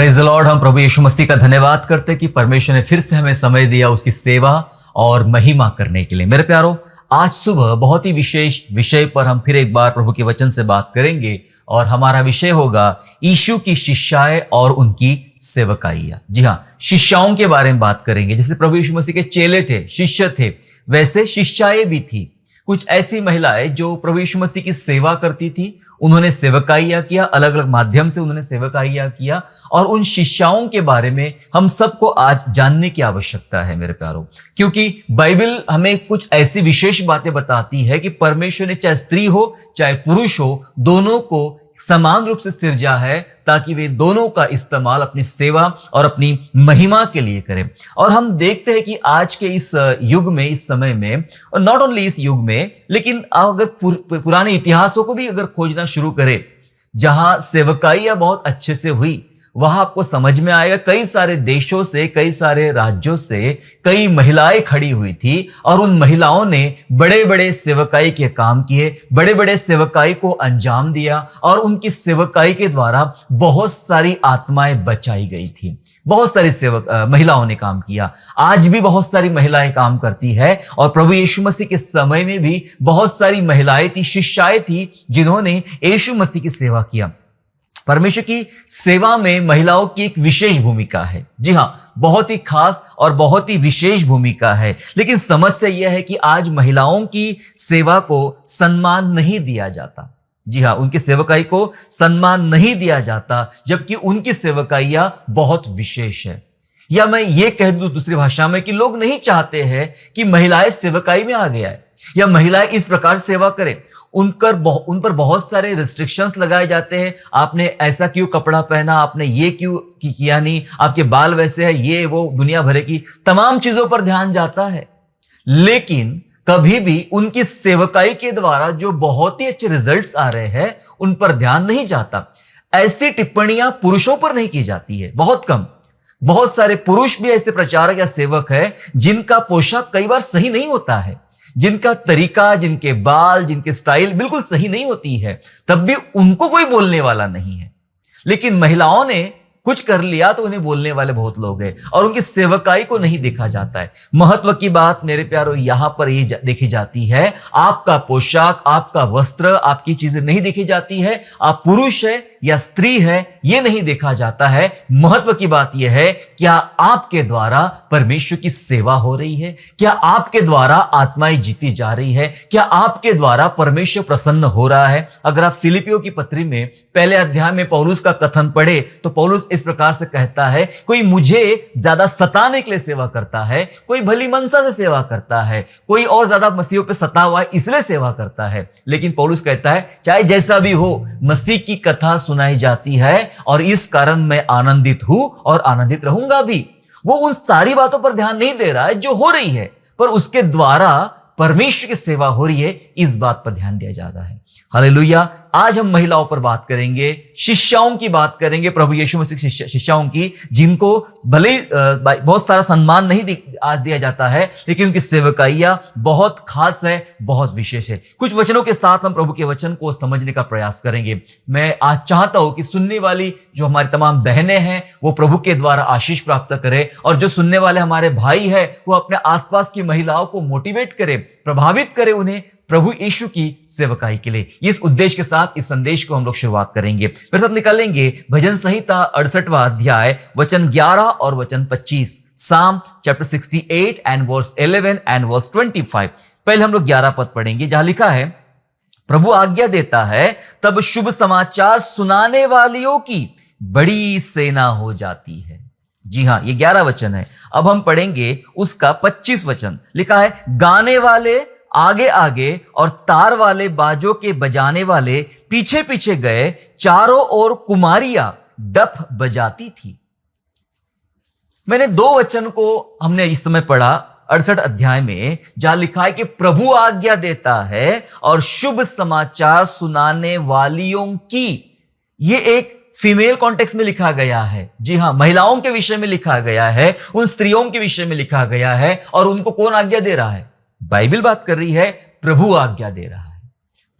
Praise the Lord. हम प्रभु यीशु मसीह का धन्यवाद करते हैं कि परमेश्वर ने फिर से हमें समय दिया उसकी सेवा और महिमा करने के लिए। मेरे प्यारो, आज सुबह बहुत ही विशेष विषय पर हम फिर एक बार प्रभु के वचन से बात करेंगे और हमारा विषय होगा यीशु की शिष्याएं और उनकी सेवकाइयां। जी हाँ, शिष्याओं के बारे में बात करेंगे। जैसे प्रभु यीशु मसीह के चेले थे, शिष्य थे, वैसे शिष्याएं भी थी। कुछ ऐसी महिलाएं जो प्रभु यीशु मसीह की सेवा करती थी, उन्होंने सेवकाइयां किया, अलग अलग माध्यम से उन्होंने सेवकाइयां किया। और उन शिष्याओं के बारे में हम सबको आज जानने की आवश्यकता है मेरे प्यारों, क्योंकि बाइबल हमें कुछ ऐसी विशेष बातें बताती है कि परमेश्वर ने चाहे स्त्री हो चाहे पुरुष हो, दोनों को समान रूप से सिरजा है ताकि वे दोनों का इस्तेमाल अपनी सेवा और अपनी महिमा के लिए करें। और हम देखते हैं कि आज के इस युग में, इस समय में, और नॉट ओनली इस युग में, लेकिन अगर पुराने इतिहासों को भी अगर खोजना शुरू करें, जहां सेवकाइयां बहुत अच्छे से हुई, वहां आपको समझ में आएगा कई सारे देशों से, कई सारे राज्यों से कई महिलाएं खड़ी हुई थी और उन महिलाओं ने बड़े बड़े सेवकाई के काम किए, बड़े बड़े सेवकाई को अंजाम दिया और उनकी सेवकाई के द्वारा बहुत सारी आत्माएं बचाई गई थी। बहुत सारी महिलाओं ने काम किया। आज भी बहुत सारी महिलाएं काम करती है और प्रभु यीशु मसीह के समय में भी बहुत सारी महिलाएं थी, शिष्याएं थी, जिन्होंने यीशु मसीह की सेवा किया। परमेश्वर की सेवा में महिलाओं की एक विशेष भूमिका है। जी हाँ, बहुत ही खास और बहुत ही विशेष भूमिका है। लेकिन समस्या यह है कि आज महिलाओं की सेवा को सम्मान नहीं दिया जाता। जी हाँ, उनकी सेवकाई को सम्मान नहीं दिया जाता, जबकि उनकी सेवकाइयां बहुत विशेष है। या मैं ये कह दूं दूसरी भाषा में कि लोग नहीं चाहते हैं कि महिलाएं सेवकाई में आ गया है या महिलाएं इस प्रकार सेवा करें। उन पर बहुत सारे रिस्ट्रिक्शंस लगाए जाते हैं। आपने ऐसा क्यों कपड़ा पहना, आपने ये क्यों किया नहीं, आपके बाल वैसे है, ये वो दुनिया भर की तमाम चीजों पर ध्यान जाता है। लेकिन कभी भी उनकी सेवकाई के द्वारा जो बहुत ही अच्छे रिजल्ट्स आ रहे हैं, उन पर ध्यान नहीं जाता। ऐसी टिप्पणियां पुरुषों पर नहीं की जाती है, बहुत कम। बहुत सारे पुरुष भी ऐसे प्रचारक या सेवक है जिनका पोशाक कई बार सही नहीं होता है, जिनका तरीका, जिनके बाल, जिनके स्टाइल बिल्कुल सही नहीं होती है, तब भी उनको कोई बोलने वाला नहीं है। लेकिन महिलाओं ने कुछ कर लिया तो उन्हें बोलने वाले बहुत लोग हैं और उनकी सेवकाई को नहीं देखा जाता है। महत्व की बात मेरे प्यारों यहां पर ये देखी जाती है, आपका पोशाक, आपका वस्त्र, आपकी चीजें नहीं देखी जाती है। आप पुरुष है या स्त्री है, यह नहीं देखा जाता है। महत्व की बात यह है, क्या आपके द्वारा परमेश्वर की सेवा हो रही है? क्या आपके द्वारा आत्माएं जीती जा रही है? क्या आपके द्वारा परमेश्वर प्रसन्न हो रहा है? अगर आप फिलिपियों की पत्री में पहले अध्याय में पौलुस का कथन पढ़े तो पौलुस इस प्रकार से कहता है, कोई मुझे ज्यादा सताने के लिए सेवा करता है, कोई भली मनसा से सेवा करता है, कोई और ज्यादा मसीहों पे सता हुआ है इसलिए सेवा करता है। लेकिन पौलुस कहता है, चाहे जैसा भी हो, मसीह की कथा सुनाई जाती है और इस कारण मैं आनंदित हूं और आनंदित रहूंगा भी। वो उन सारी बातों पर ध्यान नहीं दे रहा है जो हो रही है, पर उसके द्वारा परमेश्वर की सेवा हो रही है, इस बात पर ध्यान दिया जाता है। हालेलुया। आज हम महिलाओं पर बात करेंगे, शिष्याओं की बात करेंगे, प्रभु यीशु मसीह शिष्याओं की, जिनको भले बहुत सारा सम्मान नहीं आज दिया जाता है, लेकिन उनकी सेवकाइयां बहुत खास है, बहुत विशेष है। कुछ वचनों के साथ हम प्रभु के वचन को समझने का प्रयास करेंगे। मैं आज चाहता हूं कि सुनने वाली जो हमारी तमाम बहनें हैं वो प्रभु के द्वारा आशीष प्राप्त करें, और जो सुनने वाले हमारे भाई हैं वो अपने आसपास की महिलाओं को मोटिवेट करें, प्रभावित करें उन्हें प्रभु यीशु की सेवकाई के लिए। इस उद्देश्य के साथ इस संदेश को हम लोग शुरुआत करेंगे। मेरे साथ निकालेंगे भजन संहिता 68वां अध्याय वचन 11 और वचन 25, psalm chapter 68 and verse 11 and verse 25। पहले हम लोग 11 पद पढ़ेंगे, जहां लिखा है, प्रभु आज्ञा देता है तब शुभ समाचार सुनाने वालियों की बड़ी सेना हो जाती है। जी हां, ये 11 वचन है। अब हम पढ़ेंगे उसका 25 वचन। लिखा है, गाने वाले आगे आगे और तार वाले बाजों के बजाने वाले पीछे पीछे गए, चारों ओर कुमारियां डफ बजाती थी। मैंने 2 वचन को हमने इस समय पढ़ा 68 अध्याय में, जहां लिखा है कि प्रभु आज्ञा देता है और शुभ समाचार सुनाने वालियों की। ये एक फीमेल कॉन्टेक्स्ट में लिखा गया है। जी हां, महिलाओं के विषय में लिखा गया है, उन स्त्रियों के विषय में लिखा गया है। और उनको कौन आज्ञा दे रहा है? बाइबल बात कर रही है, प्रभु आज्ञा दे रहा है।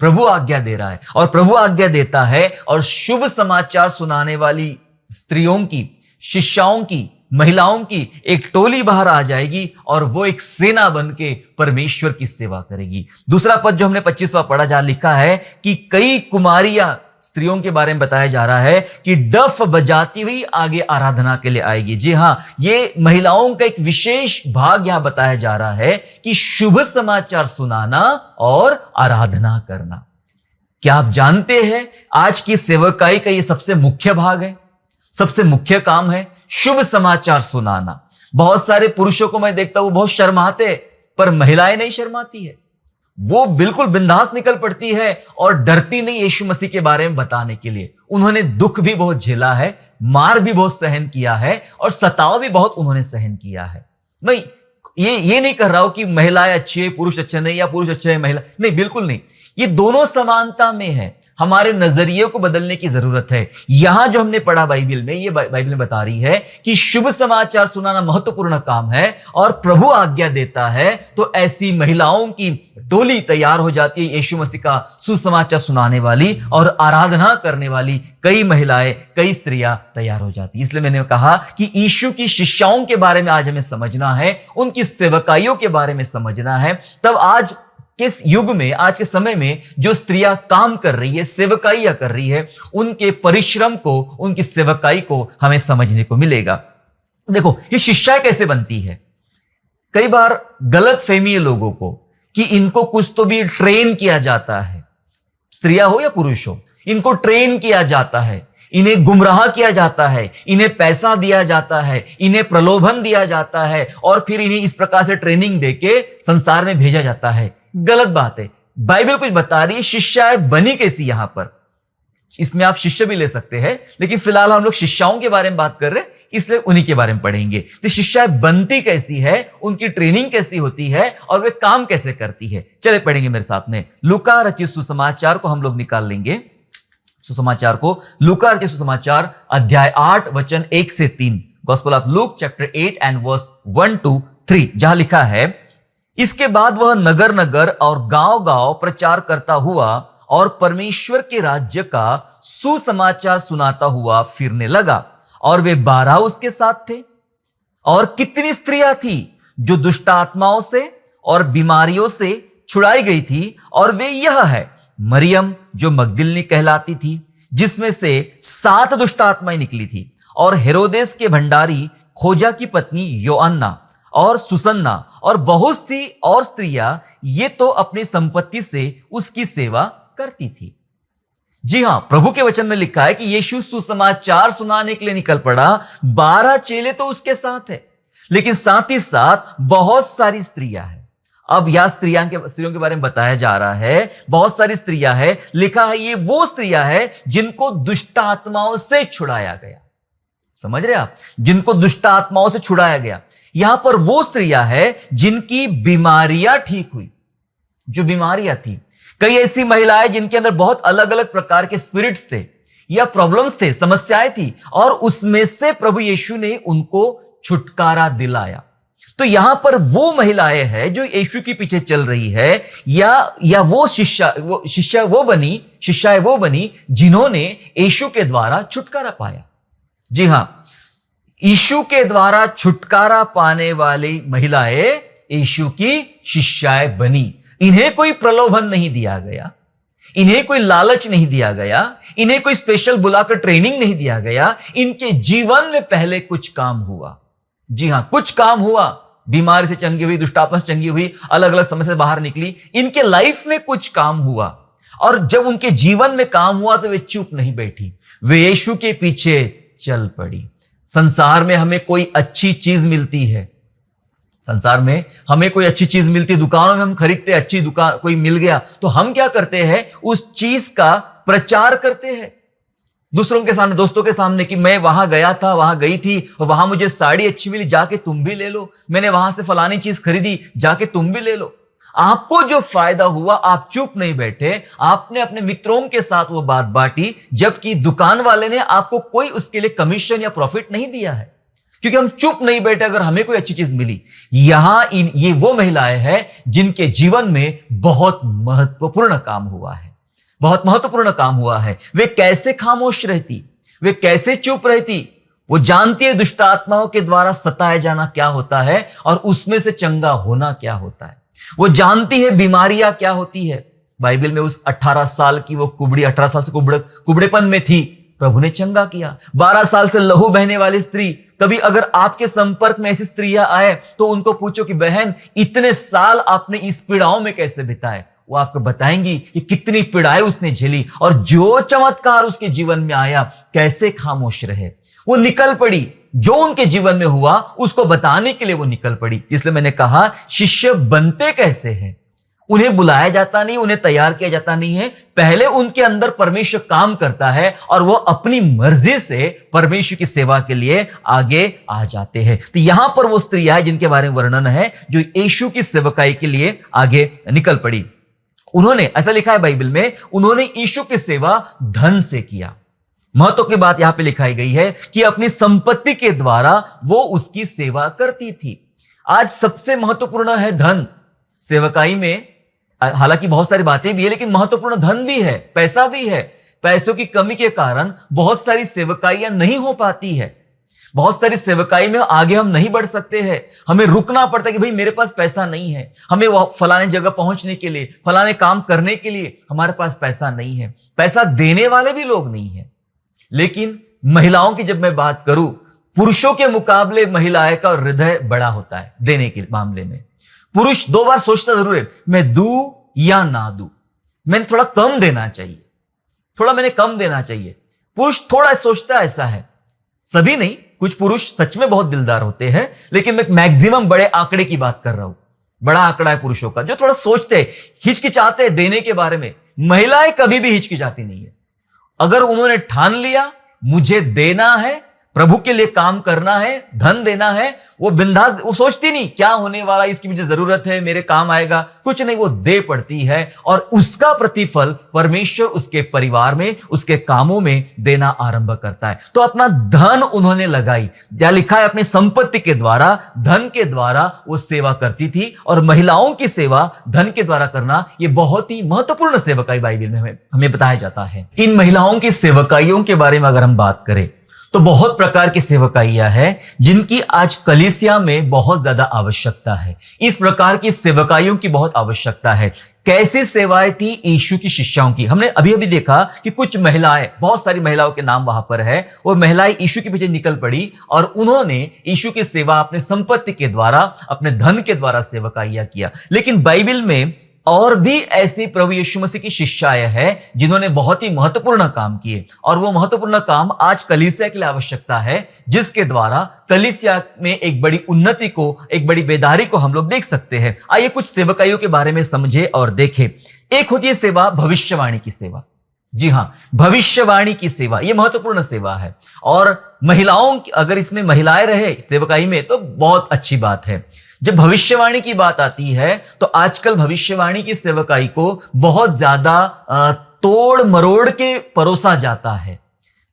प्रभु आज्ञा दे रहा है और प्रभु आज्ञा देता है और शुभ समाचार सुनाने वाली स्त्रियों की, शिष्याओं की, महिलाओं की एक टोली बाहर आ जाएगी और वो एक सेना बन के परमेश्वर की सेवा करेगी। दूसरा पद जो हमने 25वां पढ़ा, जहां लिखा है कि कई कुमारियां, स्त्रियों के बारे में बताया जा रहा है कि डफ बजाती हुई आगे आराधना के लिए आएगी। जी हां, ये महिलाओं का एक विशेष भाग यहां बताया जा रहा है कि शुभ समाचार सुनाना और आराधना करना। क्या आप जानते हैं आज की सेवकाई का ये सबसे मुख्य भाग है, सबसे मुख्य काम है, शुभ समाचार सुनाना। बहुत सारे पुरुषों को मैं देखता हूं बहुत शर्माते, पर महिलाएं नहीं शर्माती है। वो बिल्कुल बिंदास निकल पड़ती है और डरती नहीं यीशु मसीह के बारे में बताने के लिए। उन्होंने दुख भी बहुत झेला है, मार भी बहुत सहन किया है और सताव भी बहुत उन्होंने सहन किया है। मैं ये नहीं कर रहा हूं कि महिलाएं अच्छी है पुरुष अच्छे नहीं, या पुरुष अच्छे है महिला नहीं, बिल्कुल नहीं। ये दोनों समानता में है। हमारे नजरिए को बदलने की जरूरत है। यहां जो हमने पढ़ा बाइबल में, ये बाइबल में बता रही है कि शुभ समाचार सुनाना महत्वपूर्ण काम है और प्रभु आज्ञा देता है तो ऐसी महिलाओं की टोली तैयार हो जाती है, यीशु मसीह का सुसमाचार सुनाने वाली और आराधना करने वाली कई महिलाएं, कई स्त्रियां तैयार हो जाती। इसलिए मैंने कहा कि यीशु की शिष्याओं के बारे में आज हमें समझना है, उनकी सेवकाइयों के बारे में समझना है। तब आज किस युग में, आज के समय में जो स्त्रियां काम कर रही है, सेवकाइयां कर रही है, उनके परिश्रम को, उनकी सेवकाई को हमें समझने को मिलेगा। देखो ये शिष्याएं कैसे बनती है। कई बार गलत फहमी है लोगों को कि इनको कुछ तो भी ट्रेन किया जाता है, स्त्रियां हो या पुरुष हो, इनको ट्रेन किया जाता है, इन्हें गुमराह किया जाता है, इन्हें पैसा दिया जाता है, इन्हें प्रलोभन दिया जाता है और फिर इन्हें इस प्रकार से ट्रेनिंग देके संसार में भेजा जाता है। गलत बात है। बाइबल कुछ बता रही है शिष्याएं बनी कैसी। यहां पर इसमें आप शिष्य भी ले सकते हैं, लेकिन फिलहाल हम लोग शिष्याओं के बारे में बात कर रहे हैं, इसलिए उन्हीं के बारे में पढ़ेंगे। तो शिष्याएं बनती कैसी है, उनकी ट्रेनिंग कैसी होती है और वे काम कैसे करती है। चले पढ़ेंगे मेरे साथ में। लूका रचित सुसमाचार को हम लोग निकाल लेंगे। सुसमाचार को, लूका रचित सुसमाचार अध्याय 8 वचन 1 से 3, gospel of Luke chapter 8 and verse 1 to 3, जहां लिखा है, इसके बाद वह नगर नगर और गांव गांव प्रचार करता हुआ और परमेश्वर के राज्य का सुसमाचार सुनाता हुआ फिरने लगा। और वे 12 उसके साथ थे। और कितनी स्त्रियां थी जो दुष्ट आत्माओं से और बीमारियों से छुड़ाई गई थी, और वे यह है, मरियम जो मगदलिनी कहलाती थी, जिसमें से 7 दुष्ट आत्माएं निकली थी, और हेरोदेस के भंडारी खोजा की पत्नी योअन्ना और सुसन्ना और बहुत सी और स्त्रियां, ये तो अपनी संपत्ति से उसकी सेवा करती थी। जी हां, प्रभु के वचन में लिखा है कि यीशु सुसमाचार सुनाने के लिए निकल पड़ा। 12 चेले तो उसके साथ है, लेकिन साथ ही साथ बहुत सारी स्त्रियां हैं। अब यह स्त्रियों के बारे में बताया जा रहा है, बहुत सारी स्त्रियां हैं। लिखा है ये वो स्त्रियां हैं जिनको दुष्ट आत्माओं से छुड़ाया गया। समझ रहे आप, जिनको दुष्ट आत्माओं से छुड़ाया गया। यहां पर वो स्त्रियां हैं जिनकी बीमारियां ठीक हुई, जो बीमारियां थी। कई ऐसी महिलाएं जिनके अंदर बहुत अलग अलग प्रकार के स्पिरिट्स थे या प्रॉब्लम्स थे, समस्याएं थी, और उसमें से प्रभु यीशु ने उनको छुटकारा दिलाया। तो यहां पर वो महिलाएं हैं जो यीशु के पीछे चल रही है, या वो शिष्याएं वो बनी जिन्होंने यीशु के द्वारा छुटकारा पाया। जी हां, यीशु के द्वारा छुटकारा पाने वाली महिलाएं यीशु की शिष्याएं बनी। इन्हें कोई प्रलोभन नहीं दिया गया, इन्हें कोई लालच नहीं दिया गया, इन्हें कोई स्पेशल बुलाकर ट्रेनिंग नहीं दिया गया। इनके जीवन में पहले कुछ काम हुआ। जी हां, कुछ काम हुआ। बीमारी से चंगी हुई, दुष्टात्मा से चंगी हुई, अलग अलग समस्या से बाहर निकली। इनके लाइफ में कुछ काम हुआ, और जब उनके जीवन में काम हुआ तो वे चुप नहीं बैठी, वे यीशु के पीछे चल पड़ी। संसार में हमें कोई अच्छी चीज मिलती है, संसार में हमें कोई अच्छी चीज मिलती है, दुकानों में हम खरीदते, अच्छी दुकान कोई मिल गया तो हम क्या करते हैं, उस चीज का प्रचार करते हैं दूसरों के सामने, दोस्तों के सामने, कि मैं वहां गया था, वहां गई थी, और वहां मुझे साड़ी अच्छी मिली, जाके तुम भी ले लो। मैंने वहां से फलानी चीज खरीदी, जाके तुम भी ले लो। आपको जो फायदा हुआ, आप चुप नहीं बैठे, आपने अपने मित्रों के साथ वो बात बांटी, जबकि दुकान वाले ने आपको कोई उसके लिए कमीशन या प्रॉफिट नहीं दिया है, क्योंकि हम चुप नहीं बैठे अगर हमें कोई अच्छी चीज मिली। यहां ये वो महिलाएं हैं जिनके जीवन में बहुत महत्वपूर्ण काम हुआ है, बहुत महत्वपूर्ण काम हुआ है। वे कैसे खामोश रहती, वे कैसे चुप रहती? वो जानती है दुष्ट आत्माओं के द्वारा सताया जाना क्या होता है और उसमें से चंगा होना क्या होता है। वो जानती है बीमारियां क्या होती है। बाइबल में उस 18 साल की वो कुबड़ी, 18 साल से कुबड़ेपन में थी, प्रभु ने चंगा किया। 12 साल से लहू बहने वाली स्त्री, कभी अगर आपके संपर्क में ऐसी स्त्रियां आए तो उनको पूछो कि बहन इतने साल आपने इस पीड़ाओं में कैसे बिताए, वो आपको बताएंगी कि कितनी पीड़ाएं उसने झेली और जो चमत्कार उसके जीवन में आया कैसे खामोश रहे। वो निकल पड़ी, जो उनके जीवन में हुआ उसको बताने के लिए वो निकल पड़ी। इसलिए मैंने कहा शिष्य बनते कैसे हैं? उन्हें बुलाया जाता नहीं, उन्हें तैयार किया जाता नहीं है, पहले उनके अंदर परमेश्वर काम करता है और वो अपनी मर्जी से परमेश्वर की सेवा के लिए आगे आ जाते हैं। तो यहां पर वो स्त्रियां है जिनके बारे में वर्णन है जो यीशु की सेवकाई के लिए आगे निकल पड़ी। उन्होंने, ऐसा लिखा है बाइबल में, उन्होंने यीशु की सेवा धन से किया। महत्व की बात यहां पे लिखाई गई है कि अपनी संपत्ति के द्वारा वो उसकी सेवा करती थी। आज सबसे महत्वपूर्ण है धन सेवकाई में। हालांकि बहुत सारी बातें भी है लेकिन महत्वपूर्ण धन भी है, पैसा भी है। पैसों की कमी के कारण बहुत सारी सेवकाइयां नहीं हो पाती है। बहुत सारी सेवकाई में आगे हम नहीं बढ़ सकते हैं। हमें रुकना पड़ता है कि भाई मेरे पास पैसा नहीं है, हमें वो फलाने जगह पहुंचने के लिए, फलाने काम करने के लिए हमारे पास पैसा नहीं है। पैसा देने वाले भी लोग नहीं है। लेकिन महिलाओं की जब मैं बात करूं, पुरुषों के मुकाबले महिलाएं का हृदय बड़ा होता है देने के मामले में। पुरुष 2 बार सोचता जरूर है, मैं दूं या ना दूं, मैंने थोड़ा कम देना चाहिए, मैंने कम देना चाहिए। पुरुष थोड़ा सोचता है, ऐसा है, सभी नहीं, कुछ पुरुष सच में बहुत दिलदार होते हैं, लेकिन मैं मैक्सिमम बड़े आंकड़े की बात कर रहा हूं। बड़ा आंकड़ा है पुरुषों का जो थोड़ा सोचते हैं, हिचकिचाते हैं देने के बारे में। महिलाएं कभी भी हिचकिचाती नहीं है। अगर उन्होंने ठान लिया मुझे देना है, प्रभु के लिए काम करना है, धन देना है, वो बिंदास, वो सोचती नहीं क्या होने वाला, इसकी मुझे जरूरत है, मेरे काम आएगा, कुछ नहीं, वो दे पड़ती है और उसका प्रतिफल परमेश्वर उसके परिवार में, उसके कामों में देना आरंभ करता है। तो अपना धन उन्होंने लगाई, क्या लिखा है, अपनी संपत्ति के द्वारा, धन के द्वारा वो सेवा करती थी। और महिलाओं की सेवा धन के द्वारा करना ये बहुत ही महत्वपूर्ण सेवकाई बाइबल में हमें बताया जाता है। इन महिलाओं की सेवकाइयों के बारे में अगर हम बात करें तो बहुत प्रकार की सेवकाइयां हैं जिनकी आज कलीसिया में बहुत ज्यादा आवश्यकता है। इस प्रकार की सेवकाइयों की बहुत आवश्यकता है। कैसी सेवाएं थी यीशु की शिष्याओं की? हमने अभी अभी देखा कि कुछ महिलाएं, बहुत सारी महिलाओं के नाम वहां पर है, वो महिलाएं यीशु के पीछे निकल पड़ी और उन्होंने यीशु की सेवा अपने संपत्ति के द्वारा, अपने धन के द्वारा सेवकाइयां किया। लेकिन बाइबल में और भी ऐसी प्रभु यीशु मसीह की शिष्याएं हैं जिन्होंने बहुत ही महत्वपूर्ण काम किए और वो महत्वपूर्ण काम आज कलीसिया के लिए आवश्यकता है, जिसके द्वारा कलीसिया में एक बड़ी उन्नति को, एक बड़ी बेदारी को हम लोग देख सकते हैं। आइए कुछ सेवकाइयों के बारे में समझे और देखें। एक होती है सेवा भविष्यवाणी की सेवा। जी हां, भविष्यवाणी की सेवा ये महत्वपूर्ण सेवा है और महिलाओं, अगर इसमें महिलाएं रहे सेवकाई में तो बहुत अच्छी बात है। जब भविष्यवाणी की बात आती है तो आजकल भविष्यवाणी की सेवकाई को बहुत ज्यादा तोड़ मरोड़ के परोसा जाता है।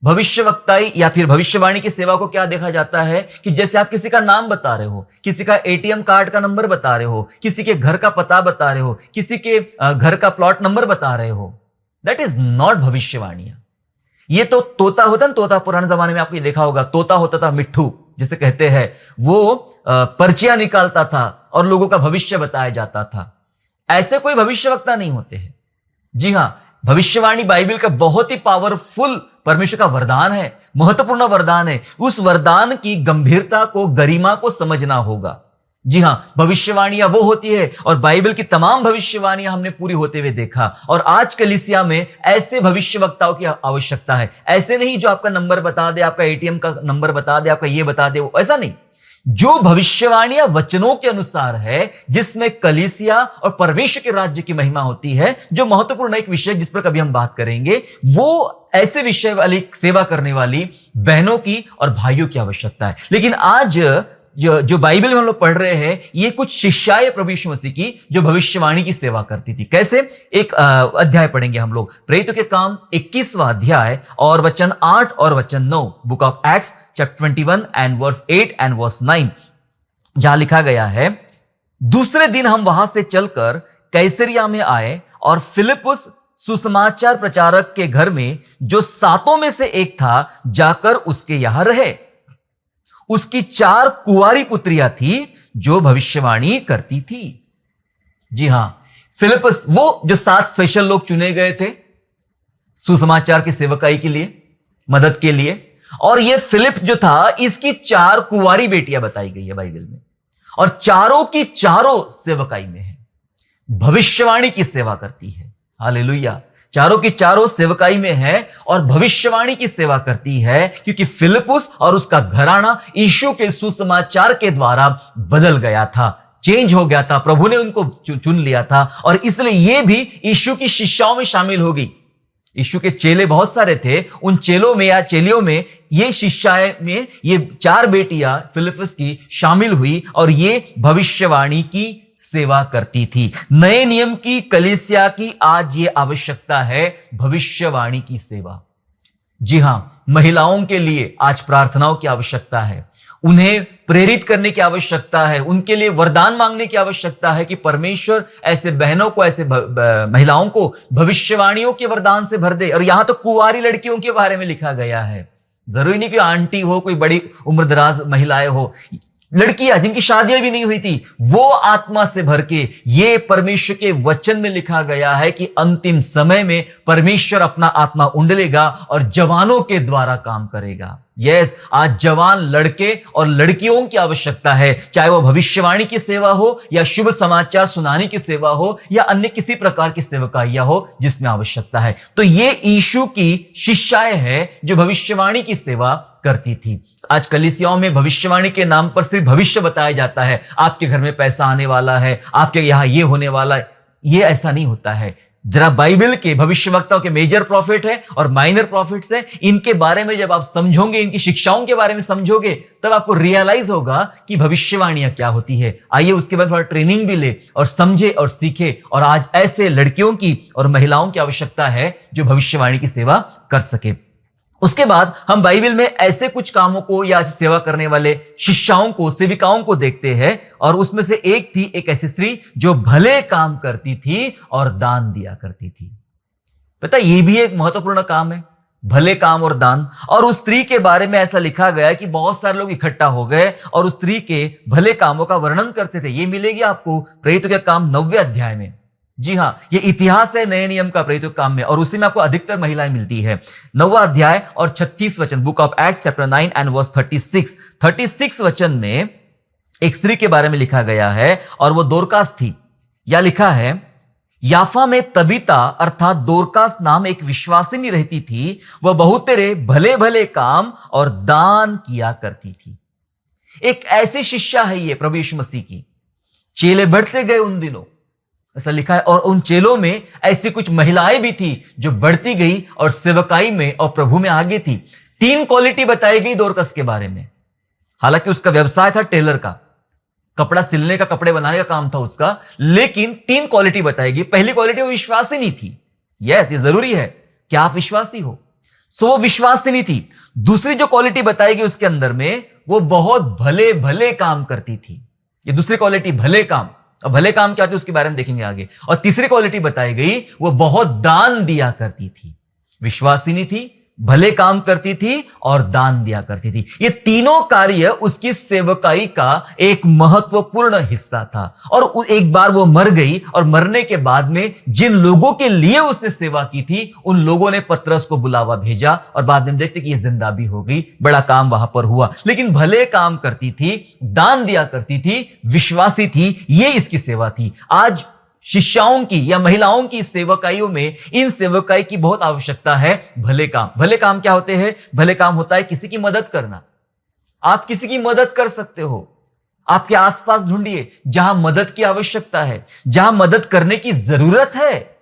भविष्यवक्ताई या फिर भविष्यवाणी की सेवा को क्या देखा जाता है कि जैसे आप किसी का नाम बता रहे हो, किसी का एटीएम कार्ड का नंबर बता रहे हो, किसी के घर का पता बता रहे हो, किसी के घर का प्लॉट नंबर बता रहे हो। दैट इज नॉट भविष्यवाणी। ये तो तोता होता ना, तोता पुराने जमाने में आपको देखा होगा, तोता होता था मिट्ठू जिसे कहते हैं, वो पर्चियां निकालता था और लोगों का भविष्य बताया जाता था। ऐसे कोई भविष्यवक्ता नहीं होते हैं। जी हां, भविष्यवाणी बाइबल का बहुत ही पावरफुल परमेश्वर का वरदान है, महत्वपूर्ण वरदान है। उस वरदान की गंभीरता को, गरिमा को समझना होगा। जी हां, भविष्यवाणियां वो होती है और बाइबल की तमाम भविष्यवाणियां हमने पूरी होते हुए देखा। और आज कलीसिया में ऐसे भविष्यवक्ताओं की आवश्यकता है। ऐसे नहीं जो आपका नंबर बता दे, आपका एटीएम का नंबर बता दे, आपका ये बता दे, ऐसा नहीं। जो भविष्यवाणियां वचनों के अनुसार है, जिसमें कलीसिया और परमेश्वर के राज्य की महिमा होती है, जो महत्वपूर्ण एक विषय जिस पर कभी हम बात करेंगे, वो ऐसे विषय वाली सेवा करने वाली बहनों की और भाइयों की आवश्यकता है। लेकिन आज जो बाइबल में हम लोग पढ़ रहे हैं, ये कुछ शिष्याएं प्रभु यीशु मसीह की जो भविष्यवाणी की सेवा करती थी। कैसे? एक अध्याय पढ़ेंगे हम लोग, प्रेरितों के काम 21वां अध्याय और वचन 8 और वचन 9, book of Acts chapter 21 and verse 8 and verse 9, जहां लिखा गया है, दूसरे दिन हम वहां से चलकर कैसरिया में आए और फिलिपुस सुसमाचार प्रचारक के घर में, जो सातों में से एक था, जाकर उसके यहां रहे। उसकी 4 कुंवारी पुत्रियां थी जो भविष्यवाणी करती थी। जी हां, फिलिपस, वो जो 7 स्पेशल लोग चुने गए थे सुसमाचार की सेवकाई के लिए, मदद के लिए, और ये फिलिप जो था, इसकी 4 कुंवारी बेटियां बताई गई है बाइबल में, और चारों की चारों सेवकाई में है, भविष्यवाणी की सेवा करती है। हालेलुया, चारों की चारों सेवकाई में है और भविष्यवाणी की सेवा करती है, क्योंकि फिलिपुस और उसका घराना यीशु के सुसमाचार के द्वारा बदल गया था, चेंज हो गया था। प्रभु ने उनको चुन लिया था और इसलिए ये भी यीशु की शिष्याओं में शामिल हो गई। यीशु के चेले बहुत सारे थे, उन चेलों में या चेलियों में ये शिष्याएं में ये 4 बेटियां फिलिपस की शामिल हुई और ये भविष्यवाणी की सेवा करती थी। नए नियम की कलीसिया की आज ये आवश्यकता है, भविष्यवाणी की सेवा। जी हां, महिलाओं के लिए आज प्रार्थनाओं की आवश्यकता है, उन्हें प्रेरित करने की आवश्यकता है, उनके लिए वरदान मांगने की आवश्यकता है कि परमेश्वर ऐसे बहनों को, ऐसे महिलाओं को भविष्यवाणियों के वरदान से भर दे। और यहां तो कुंवारी लड़कियों के बारे में लिखा गया है, जरूरी नहीं कि आंटी हो, कोई बड़ी उम्रदराज महिलाएं हो, लड़कियां जिनकी शादियां भी नहीं हुई थी, वो आत्मा से भर के, ये परमेश्वर के वचन में लिखा गया है कि अंतिम समय में परमेश्वर अपना आत्मा उंडलेगा और जवानों के द्वारा काम करेगा। यस, आज जवान लड़के और लड़कियों की आवश्यकता है, चाहे वो भविष्यवाणी की सेवा हो या शुभ समाचार सुनाने की सेवा हो या अन्य किसी प्रकार की सेवकाइयां हो जिसमें आवश्यकता है। तो ये यीशु की शिष्याएं हैं जो भविष्यवाणी की सेवा करती थी। आज कलीसियाओं में भविष्यवाणी के नाम पर सिर्फ भविष्य बताया जाता है, आपके घर में पैसा आने वाला है, आपके यहां ये होने वाला है। ये ऐसा नहीं होता है। जरा बाइबल के भविष्यवक्ताओं के मेजर प्रॉफिट है और माइनर प्रॉफिट्स है, इनके बारे में जब आप समझोगे, इनकी शिक्षाओं के बारे में समझोगे, तब आपको रियलाइज होगा कि भविष्यवाणियां क्या होती है। आइए उसके बाद थोड़ा ट्रेनिंग भी ले और समझे और सीखे। और आज ऐसे लड़कियों की और महिलाओं की आवश्यकता है जो भविष्यवाणी की सेवा कर सके। उसके बाद हम बाइबल में ऐसे कुछ कामों को या सेवा करने वाले शिष्याओं को, सेविकाओं को देखते हैं, और उसमें से एक थी एक ऐसी स्त्री जो भले काम करती थी और दान दिया करती थी। पता, ये भी एक महत्वपूर्ण काम है, भले काम और दान। और उस स्त्री के बारे में ऐसा लिखा गया है कि बहुत सारे लोग इकट्ठा हो गए और उस स्त्री के भले कामों का वर्णन करते थे। ये मिलेगी आपको प्रेरितों के काम 9वें अध्याय में। जी हां, ये इतिहास है नए नियम का प्रेरितों के काम में, और उसी में आपको अधिकतर महिलाएं मिलती है। 9वां अध्याय और 36 वचन, book of Acts chapter 9 and verse 36 वचन में एक स्त्री के बारे में लिखा गया है और वो दोरकास थी। या लिखा है, याफा में तबीता अर्थात दोरकास नाम एक विश्वासिनी रहती थी, वह बहुत तेरे भले भले काम और दान किया करती थी। एक ऐसी शिष्या है ये प्रभु यीशु मसीह की। चेले बढ़ते गए उन दिनों, ऐसा लिखा है, और उन चेलों में ऐसी कुछ महिलाएं भी थी जो बढ़ती गई और सेवकाई में और प्रभु में आगे थी। 3 क्वालिटी बताई गई दोरकस के बारे में। हालांकि उसका व्यवसाय था टेलर का, कपड़ा सिलने का, कपड़े बनाने का काम था उसका, लेकिन 3 क्वालिटी बताई गई। पहली क्वालिटी वो विश्वासिनी थी। यस, ये जरूरी है कि आप विश्वासी हो, सो वो विश्वासिनी थी। दूसरी जो क्वालिटी बताई गई उसके अंदर में, वो बहुत भले भले काम करती थी। ये दूसरी क्वालिटी, भले काम। अब भले काम क्या थे उसके बारे में देखेंगे आगे। और तीसरी क्वालिटी बताई गई, वो बहुत दान दिया करती थी। विश्वासिनी थी, भले काम करती थी और दान दिया करती थी। ये तीनों कार्य उसकी सेवकाई का एक महत्वपूर्ण हिस्सा था। और एक बार वो मर गई और मरने के बाद में जिन लोगों के लिए उसने सेवा की थी, उन लोगों ने पतरस को बुलावा भेजा और बाद में देखते कि ये जिंदा भी हो गई। बड़ा काम वहां पर हुआ। लेकिन भले काम करती थी, दान दिया करती थी, विश्वासी थी, ये इसकी सेवा थी। आज शिष्याओं की या महिलाओं की सेवकाइयों में इन सेवकाई की बहुत आवश्यकता है। भले काम। भले काम क्या होते हैं? भले काम होता है किसी की मदद करना। आप किसी की मदद कर सकते हो। आपके आसपास ढूंढिए जहां मदद की आवश्यकता है, जहां मदद करने की जरूरत है,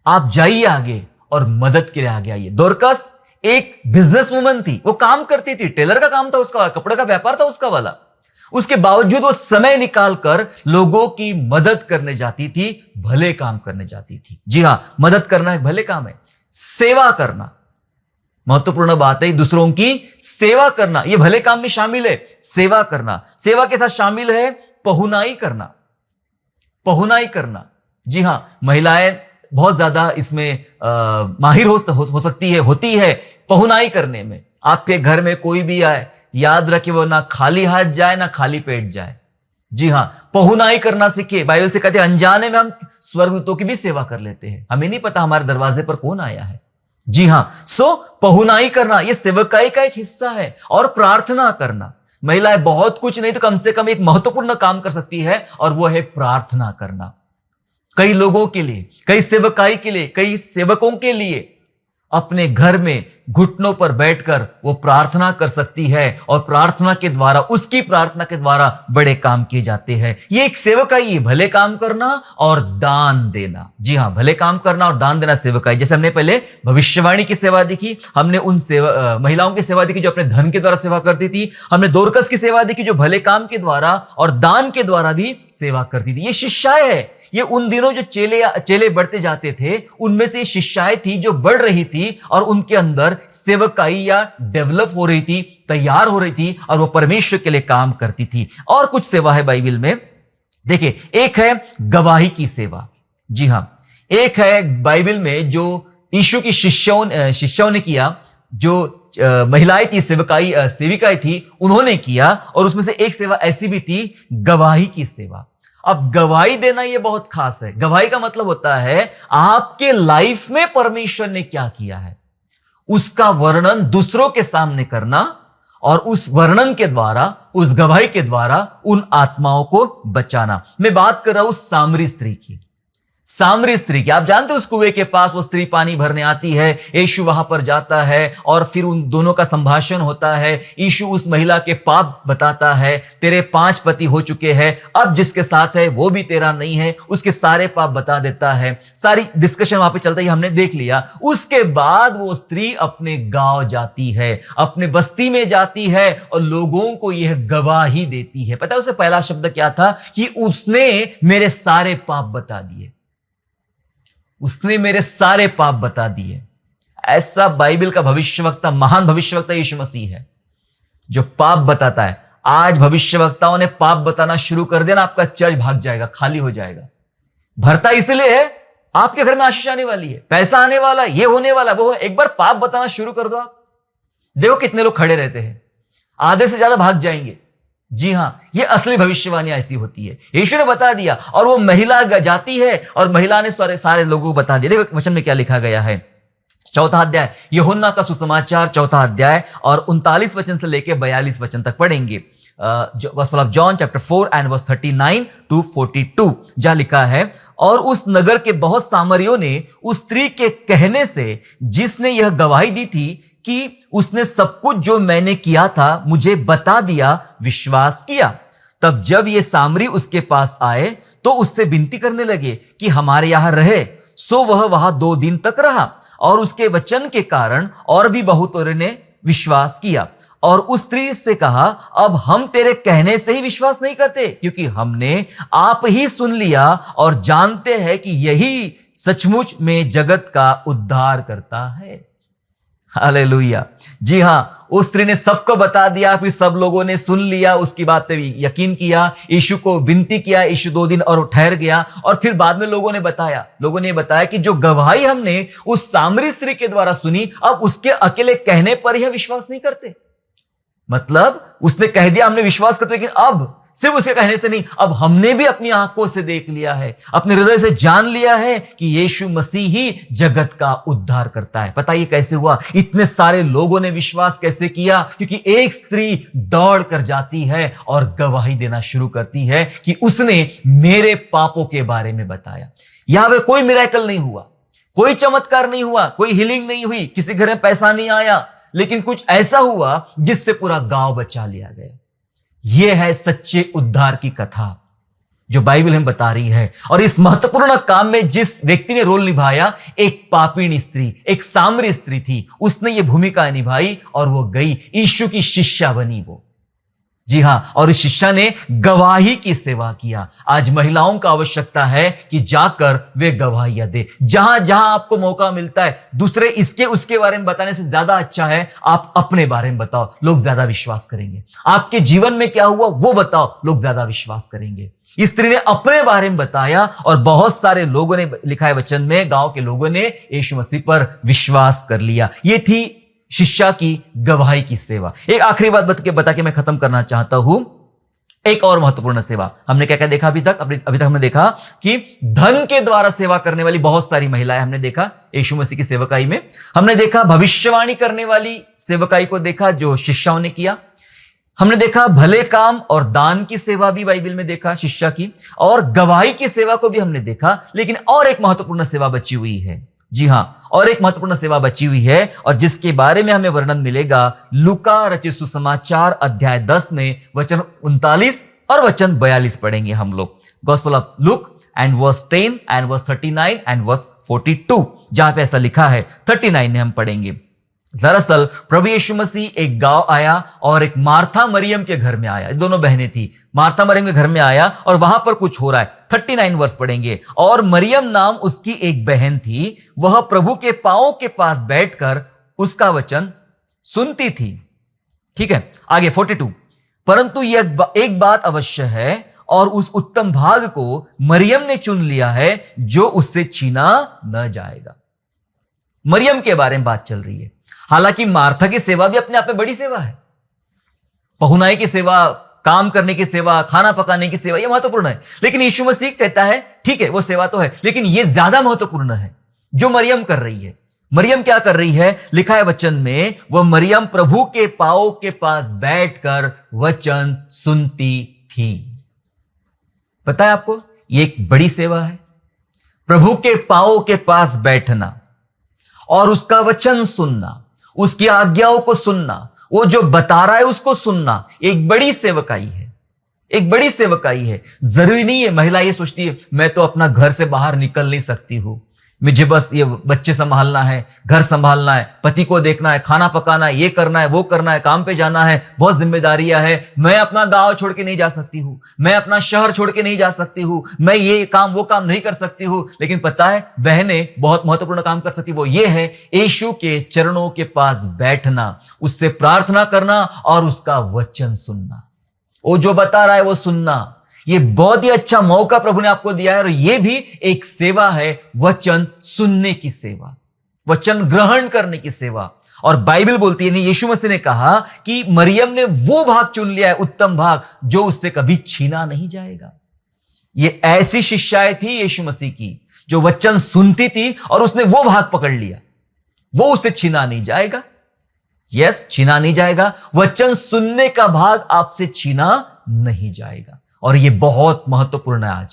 आप जाइए आगे और मदद के लिए आगे आइए। दोरकस एक बिजनेस वुमन थी, वो काम करती थी, टेलर का काम था उसका, कपड़े का व्यापार था उसका वाला। उसके बावजूद वो समय निकालकर लोगों की मदद करने जाती थी, भले काम करने जाती थी। जी हां, मदद करना एक भले काम है। सेवा करना महत्वपूर्ण बात है। दूसरों की सेवा करना यह भले काम में शामिल है। सेवा करना, सेवा के साथ शामिल है पहुनाई करना। पहुनाई करना, जी हां, महिलाएं बहुत ज्यादा इसमें माहिर हो सकती है, होती है पहुनाई करने में। आपके घर में कोई भी आए, याद रखे वो ना खाली हाथ जाए ना खाली पेट जाए। जी हां, पहुनाई करना सीखे। बाइबल से कहते हैं अनजाने में हम स्वर्गदूतों की भी सेवा कर लेते हैं, हमें नहीं पता हमारे दरवाजे पर कौन आया है। जी हां, सो पहुनाई करना यह सेवकाई का एक हिस्सा है। और प्रार्थना करना, महिलाएं बहुत कुछ नहीं तो कम से कम एक महत्वपूर्ण काम कर सकती है, और वो है प्रार्थना करना। कई लोगों के लिए, कई सेवकाई के लिए, कई सेवकों के लिए अपने घर में घुटनों पर बैठकर वो प्रार्थना कर सकती है, और प्रार्थना के द्वारा, उसकी प्रार्थना के द्वारा बड़े काम किए जाते हैं। ये एक सेवकाई है, भले काम करना और दान देना। जी हां, भले काम करना और दान देना सेवकाई। जैसे हमने पहले भविष्यवाणी की सेवा देखी, हमने उन महिलाओं की सेवा देखी जो अपने धन के द्वारा सेवा करती थी, हमने दोरकस की सेवा देखी जो भले काम के द्वारा और दान के द्वारा भी सेवा करती थी। ये शिष्याएं है, ये उन दिनों जो चेले बढ़ते जाते थे उनमें से शिष्याएं थी जो बढ़ रही थी, और उनके अंदर सेवकाई या डेवलप हो रही थी, तैयार हो रही थी, और वो परमेश्वर के लिए काम करती थी। और कुछ सेवा है बाइबल में, देखिए, एक है गवाही की सेवा। जी हां, एक है बाइबल में जो यीशु की शिष्यों ने किया, जो महिलाएं थी, सेविकाएं थी, उन्होंने किया। और उसमें से एक सेवा ऐसी भी थी, गवाही की सेवा। अब गवाही देना यह बहुत खास है। गवाही का मतलब होता है आपके लाइफ में परमेश्वर ने क्या किया है उसका वर्णन दूसरों के सामने करना, और उस वर्णन के द्वारा, उस गवाही के द्वारा उन आत्माओं को बचाना। मैं बात कर रहा हूं सामरी स्त्री की। सामरी स्त्री की, आप जानते हो उस कुएं के पास वो स्त्री पानी भरने आती है, यीशु वहां पर जाता है, और फिर उन दोनों का संभाषण होता है। यीशु उस महिला के पाप बताता है, तेरे 5 पति हो चुके हैं, अब जिसके साथ है वो भी तेरा नहीं है, उसके सारे पाप बता देता है। सारी डिस्कशन वहां पे चलता है, हमने देख लिया। उसके बाद वो स्त्री अपने गांव जाती है, अपने बस्ती में जाती है, और लोगों को यह गवाही देती है। पता है उसे पहला शब्द क्या था? कि उसने मेरे सारे पाप बता दिए। उसने मेरे सारे पाप बता दिए। ऐसा बाइबल का भविष्यवक्ता, महान भविष्यवक्ता यीशु मसीह है जो पाप बताता है। आज भविष्यवक्ताओं ने पाप बताना शुरू कर दिया ना, आपका चर्च भाग जाएगा, खाली हो जाएगा। भरता इसलिए है, आपके घर में आशीष आने वाली है, पैसा आने वाला है, ये होने वाला, वो एक बार पाप बताना शुरू कर दो आप, देखो कितने लोग खड़े रहते हैं, आधे से ज्यादा भाग जाएंगे। जी हां, ये असली भविष्यवाणियां ऐसी होती है। यीशु ने बता दिया, और वो महिला जाती है और महिला ने सारे लोगों को बता दिया। देखो वचन में क्या लिखा गया है, 4 अध्याय यूहन्ना का सुसमाचार, 4 अध्याय और 39 वचन से लेकर 42 वचन तक पढ़ेंगे। Gospel of John chapter 4 and verse 39 to 42 जहां लिखा है, और उस नगर के बहुत सामरियों ने उस स्त्री के कहने से, जिसने यह गवाही दी थी कि उसने सब कुछ जो मैंने किया था मुझे बता दिया, विश्वास किया। तब जब ये सामरी उसके पास आए तो उससे विनती करने लगे कि हमारे यहां रहे। सो वह वहां 2 दिन तक रहा, और उसके वचन के कारण और भी बहुतों ने विश्वास किया। और उस स्त्री से कहा, अब हम तेरे कहने से ही विश्वास नहीं करते, क्योंकि हमने आप ही सुन लिया और जानते हैं कि यही सचमुच में जगत का उद्धार करता है। हालेलुया। जी हां, उस स्त्री ने सबको बता दिया, फिर सब लोगों ने सुन लिया, उसकी बात पे यकीन किया, यीशु को विनती किया। यीशु 2 दिन और ठहर गया, और फिर बाद में लोगों ने बताया कि जो गवाही हमने उस सामरी स्त्री के द्वारा सुनी, अब उसके अकेले कहने पर ही विश्वास नहीं करते। मतलब उसने कह दिया हमने विश्वास करते, लेकिन अब सिर्फ उसके कहने से नहीं, अब हमने भी अपनी आंखों से देख लिया है, अपने हृदय से जान लिया है कि यीशु मसीह ही जगत का उद्धार करता है। पता ये कैसे हुआ? इतने सारे लोगों ने विश्वास कैसे किया? क्योंकि एक स्त्री दौड़ कर जाती है और गवाही देना शुरू करती है कि उसने मेरे पापों के बारे में बताया। यहां पे कोई मिरेकल नहीं हुआ, कोई चमत्कार नहीं हुआ, कोई हीलिंग नहीं हुई, किसी घर में पैसा नहीं आया, लेकिन कुछ ऐसा हुआ जिससे पूरा गांव बचा लिया गया। यह है सच्चे उद्धार की कथा जो बाइबल हमें बता रही है। और इस महत्वपूर्ण काम में जिस व्यक्ति ने रोल निभाया, एक पापीणी स्त्री, एक सामरी स्त्री थी। उसने यह भूमिका निभाई और वो गई, यीशु की शिष्या बनी। वो जी हां, और इस शिष्या ने गवाही की सेवा किया। आज महिलाओं का आवश्यकता है कि जाकर वे गवाहियां दे। जहां जहां आपको मौका मिलता है, दूसरे इसके उसके बारे में बताने से ज्यादा अच्छा है आप अपने बारे में बताओ, लोग ज्यादा विश्वास करेंगे। आपके जीवन में क्या हुआ वो बताओ, लोग ज्यादा विश्वास करेंगे। इस स्त्री ने अपने बारे में बताया और बहुत सारे लोगों ने, लिखा है वचन में, गांव के लोगों ने यीशु मसीह पर विश्वास कर लिया। ये थी शिष्या की गवाही की सेवा। एक आखिरी बात बता के मैं खत्म करना चाहता हूं। एक और महत्वपूर्ण सेवा हमने क्या क्या देखा अभी तक हमने देखा कि धन के द्वारा सेवा करने वाली बहुत सारी महिलाएं हमने देखा यीशु मसीह की सेवकाई में। हमने देखा भविष्यवाणी करने वाली सेवकाई को देखा जो शिष्याओं ने किया। हमने देखा भले काम और दान की सेवा भी बाइबल में देखा शिष्या की, और गवाही की सेवा को भी हमने देखा। लेकिन और एक महत्वपूर्ण सेवा बची हुई है। जी हां, और एक महत्वपूर्ण सेवा बची हुई है और जिसके बारे में हमें वर्णन मिलेगा लूका रचित सुसमाचार अध्याय 10 में वचन 39 और वचन 42 पढ़ेंगे हम लोग। Gospel of Luke and verse 10 and verse 39 and verse 42, जहां पे ऐसा लिखा है। 39 में हम पढ़ेंगे। दरअसल प्रभु यीशु मसीह एक गांव आया और एक मार्था मरियम के घर में आया। दोनों बहनें थी, मार्था मरियम के घर में आया और वहां पर कुछ हो रहा है। 39 वर्ष पढ़ेंगे। और मरियम नाम उसकी एक बहन थी, वह प्रभु के पांवों के पास बैठकर उसका वचन सुनती थी। ठीक है, आगे 42। परंतु यह एक बात अवश्य है और उस उत्तम भाग को मरियम ने चुन लिया है जो उससे छीना न जाएगा। मरियम के बारे में बात चल रही है। हालांकि मार्था की सेवा भी अपने आप में बड़ी सेवा है। पहुनाई की सेवा, काम करने की सेवा, खाना पकाने की सेवा, यह महत्वपूर्ण है। लेकिन यीशु मसीह कहता है ठीक है वो सेवा तो है, लेकिन यह ज्यादा महत्वपूर्ण है जो मरियम कर रही है। मरियम क्या कर रही है? लिखा है वचन में, वह मरियम प्रभु के पांवों के पास बैठकर वचन सुनती थी। पता है आपको, यह एक बड़ी सेवा है। प्रभु के पांवों के पास बैठना और उसका वचन सुनना, उसकी आज्ञाओं को सुनना, वो जो बता रहा है उसको सुनना, एक बड़ी सेवकाई है। एक बड़ी सेवकाई है। जरूरी नहीं है महिला ये सोचती है मैं तो अपना घर से बाहर निकल नहीं सकती हूं, मुझे बस ये बच्चे संभालना है, घर संभालना है, पति को देखना है, खाना पकाना है, ये करना है, वो करना है, काम पे जाना है, बहुत जिम्मेदारियां है, मैं अपना गांव छोड़ के नहीं जा सकती हूं, मैं अपना शहर छोड़ के नहीं जा सकती हूं, मैं ये काम वो काम नहीं कर सकती हूं। लेकिन पता है बहनें बहुत महत्वपूर्ण काम कर सकती, वो ये है यीशु के चरणों के पास बैठना, उससे प्रार्थना करना और उसका वचन सुनना। वो जो बता रहा है वो सुनना। ये बहुत ही अच्छा मौका प्रभु ने आपको दिया है और ये भी एक सेवा है, वचन सुनने की सेवा, वचन ग्रहण करने की सेवा। और बाइबल बोलती है, यीशु मसीह ने कहा कि मरियम ने वो भाग चुन लिया है, उत्तम भाग, जो उससे कभी छीना नहीं जाएगा। ये ऐसी शिष्याएं थी यीशु मसीह की जो वचन सुनती थी और उसने वो भाग पकड़ लिया, वो उससे छीना नहीं जाएगा। यस, छीना नहीं जाएगा। वचन सुनने का भाग आपसे छीना नहीं जाएगा। और ये बहुत महत्वपूर्ण है।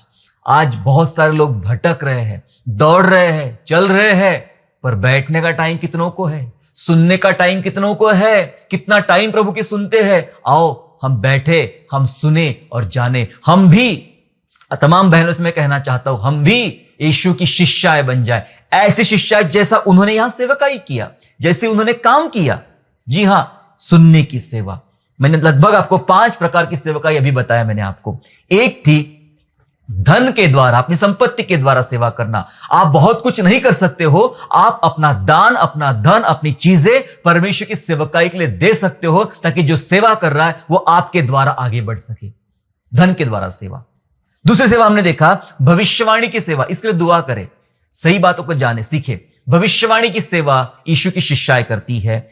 आज बहुत सारे लोग भटक रहे हैं, दौड़ रहे हैं, चल रहे हैं, पर बैठने का टाइम कितनों को है? सुनने का टाइम कितनों को है? कितना टाइम प्रभु के सुनते हैं? आओ हम बैठे, हम सुने और जाने। हम भी, तमाम बहनों से मैं कहना चाहता हूं, हम भी यीशु की शिष्याएं बन जाए। ऐसी शिष्याएं जैसा उन्होंने यहां सेवकाई किया, जैसे उन्होंने काम किया। जी हां, सुनने की सेवा। मैंने लगभग आपको 5 प्रकार की सेवकाई अभी बताया मैंने आपको। एक थी धन के द्वारा, अपनी संपत्ति के द्वारा सेवा करना। आप बहुत कुछ नहीं कर सकते हो, आप अपना दान, अपना धन, अपनी चीजें परमेश्वर की सेवकाई के लिए दे सकते हो, ताकि जो सेवा कर रहा है वो आपके द्वारा आगे बढ़ सके। धन के द्वारा सेवा। दूसरी सेवा हमने देखा भविष्यवाणी की सेवा। इसके लिए दुआ करें, सही बातों को जाने सीखे। भविष्यवाणी की सेवा यीशु की शिष्याएं करती है।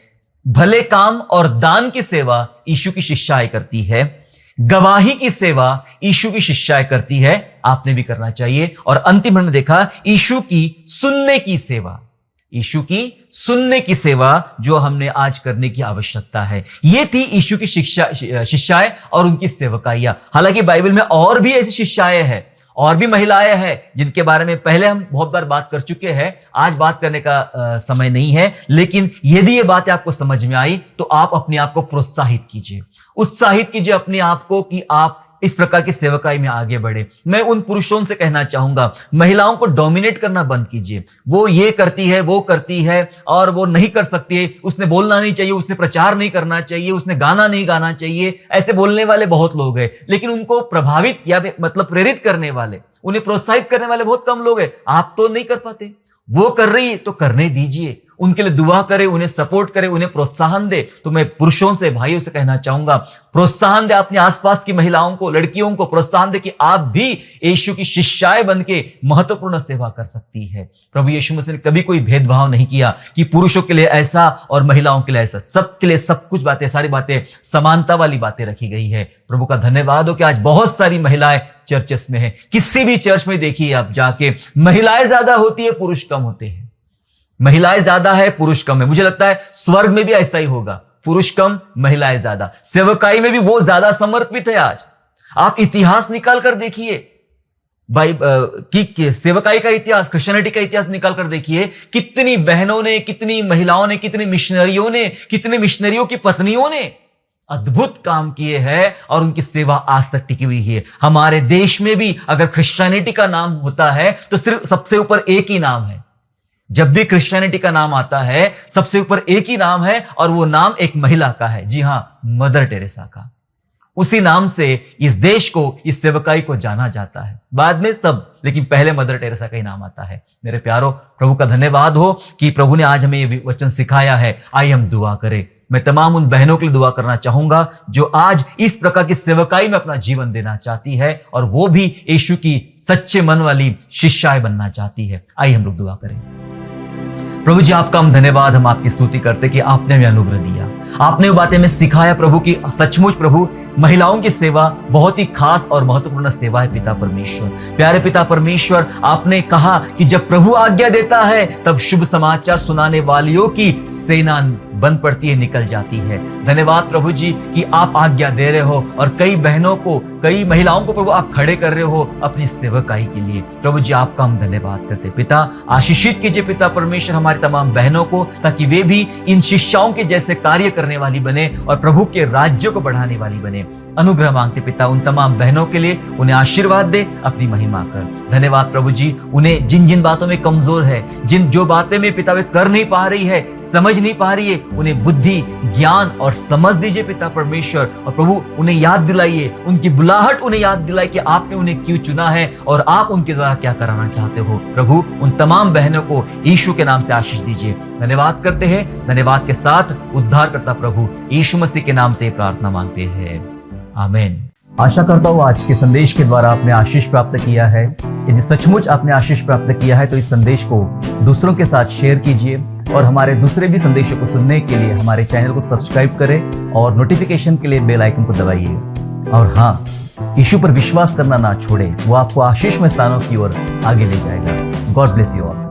भले काम और दान की सेवा यीशु की शिष्याएं करती है। गवाही की सेवा यीशु की शिष्याएं करती है, आपने भी करना चाहिए। और अंतिम हमने देखा यीशु की सुनने की सेवा। यीशु की सुनने की सेवा जो हमने आज करने की आवश्यकता है। ये थी यीशु की शिष्याएं और उनकी सेवकाइयां। हालांकि बाइबल में और भी ऐसी शिष्याएं हैं और भी महिलाएं हैं जिनके बारे में पहले हम बहुत बार बात कर चुके हैं। आज बात करने का समय नहीं है, लेकिन यदि ये बातें आपको समझ में आई तो आप अपने आप को प्रोत्साहित कीजिए, उत्साहित कीजिए अपने आप को कि आप इस प्रकार की सेवकाई में आगे बढ़े। मैं उन पुरुषों से कहना चाहूंगा, महिलाओं को डोमिनेट करना बंद कीजिए। वो ये करती है, वो करती है और वो नहीं कर सकती है, उसने बोलना नहीं चाहिए, उसने प्रचार नहीं करना चाहिए, उसने गाना नहीं गाना चाहिए। ऐसे बोलने वाले बहुत लोग हैं, लेकिन उनको प्रभावित या मतलब प्रेरित करने वाले, उन्हें प्रोत्साहित करने वाले बहुत कम लोग हैं। आप तो नहीं कर पाते, वो कर रही है तो करने दीजिए, उनके लिए दुआ करें, उन्हें सपोर्ट करें, उन्हें प्रोत्साहन दे। तो मैं पुरुषों से, भाइयों से कहना चाहूंगा, प्रोत्साहन दे अपने आसपास की महिलाओं को, लड़कियों को प्रोत्साहन दे कि आप भी यीशु की शिष्याएं बन के महत्वपूर्ण सेवा कर सकती है। प्रभु यीशु मसीह ने कभी कोई भेदभाव नहीं किया कि पुरुषों के लिए ऐसा और महिलाओं के लिए ऐसा, सबके लिए सब कुछ बातें, सारी बातें, समानता वाली बातें रखी गई है। प्रभु का धन्यवाद हो कि आज बहुत सारी महिलाएं चर्चेस में है। किसी भी चर्च में देखिए आप जाके, महिलाएं ज्यादा होती है, पुरुष कम होते हैं। महिलाएं ज्यादा है, पुरुष कम है। मुझे लगता है स्वर्ग में भी ऐसा ही होगा, पुरुष कम, महिलाएं ज्यादा। सेवकाई में भी वो ज्यादा समर्पित है। आज आप इतिहास निकाल कर देखिए, कि सेवकाई का इतिहास, क्रिश्चियनिटी का इतिहास निकाल कर देखिए, कितनी बहनों ने, कितनी महिलाओं ने, कितनी मिशनरियों ने, कितने मिशनरियों की पत्नियों ने अद्भुत काम किए हैं और उनकी सेवा आज तक टिकी हुई है। हमारे देश में भी अगर क्रिश्चियनिटी का नाम होता है तो सिर्फ सबसे ऊपर एक ही नाम है। जब भी क्रिश्चियनिटी का नाम आता है, सबसे ऊपर एक ही नाम है और वो नाम एक महिला का है। जी हां, मदर टेरेसा का। उसी नाम से इस देश को, इस सेवकाई को जाना जाता है। बाद में सब, लेकिन पहले मदर टेरेसा का ही नाम आता है। मेरे प्यारो, प्रभु का धन्यवाद हो कि प्रभु ने आज हमें ये वचन सिखाया है। आइए हम दुआ करें। मैं तमाम उन बहनों के लिए दुआ करना चाहूंगा जो आज इस प्रकार की सेवकाई में अपना जीवन देना चाहती है और वो भी यीशु की सच्चे मन वाली शिष्याएं बनना चाहती है। आइए हम लोग दुआ करें। प्रभु जी, आपका हम धन्यवाद, हम आपकी स्तुति करते कि आपने हमें अनुग्रह दिया, आपने वो बातें में सिखाया प्रभु की सचमुच प्रभु महिलाओं की सेवा बहुत ही खास और महत्वपूर्ण सेवा है। पिता परमेश्वर, प्यारे पिता परमेश्वर, आपने कहा कि जब प्रभु आज्ञा देता है तब शुभ समाचार सुनाने वालियों की सेना बन पड़ती है, निकल जाती है। धन्यवाद प्रभु जी कि आप आज्ञा दे रहे हो और कई बहनों को, कई महिलाओं को प्रभु आप खड़े कर रहे हो अपनी सेवकाई के लिए। प्रभु जी, आपका हम धन्यवाद करते। पिता, आशीषित कीजिए पिता परमेश्वर हमारी तमाम बहनों को, ताकि वे भी इन शिष्याओं के जैसे कार्य करने वाली बने और प्रभु के राज्य को बढ़ाने वाली बने। अनुग्रह मांगते पिता उन तमाम बहनों के लिए, उन्हें आशीर्वाद दे, अपनी महिमा कर। धन्यवाद प्रभु जी, उन्हें जिन जिन बातों में कमजोर है, जो बातें में पिता वे कर नहीं पा रही है, समझ नहीं पा रही है, उन्हें बुद्धि, ज्ञान और समझ दीजिए पिता परमेश्वर। और प्रभु उन्हें याद दिलाइए, उनकी बुलाहट उन्हें याद दिलाइए कि आपने उन्हें क्यों चुना है और आप उनके द्वारा क्या कराना चाहते हो। प्रभु उन तमाम बहनों को यीशु के नाम से आशीष दीजिए। धन्यवाद करते हैं, धन्यवाद के साथ उद्धारकर्ता प्रभु यीशु मसीह के नाम से प्रार्थना मांगते हैं, आमीन। आशा करता हूँ आज के संदेश के द्वारा आपने आशीष प्राप्त किया है। यदि सचमुच आपने आशीष प्राप्त किया है तो इस संदेश को दूसरों के साथ शेयर कीजिए और हमारे दूसरे भी संदेशों को सुनने के लिए हमारे चैनल को सब्सक्राइब करें और नोटिफिकेशन के लिए बेल आइकन को दबाइए। और हाँ, यीशु पर विश्वास करना ना छोड़े, वो आपको आशीषमय स्थानों की ओर आगे ले जाएगा। God bless you all.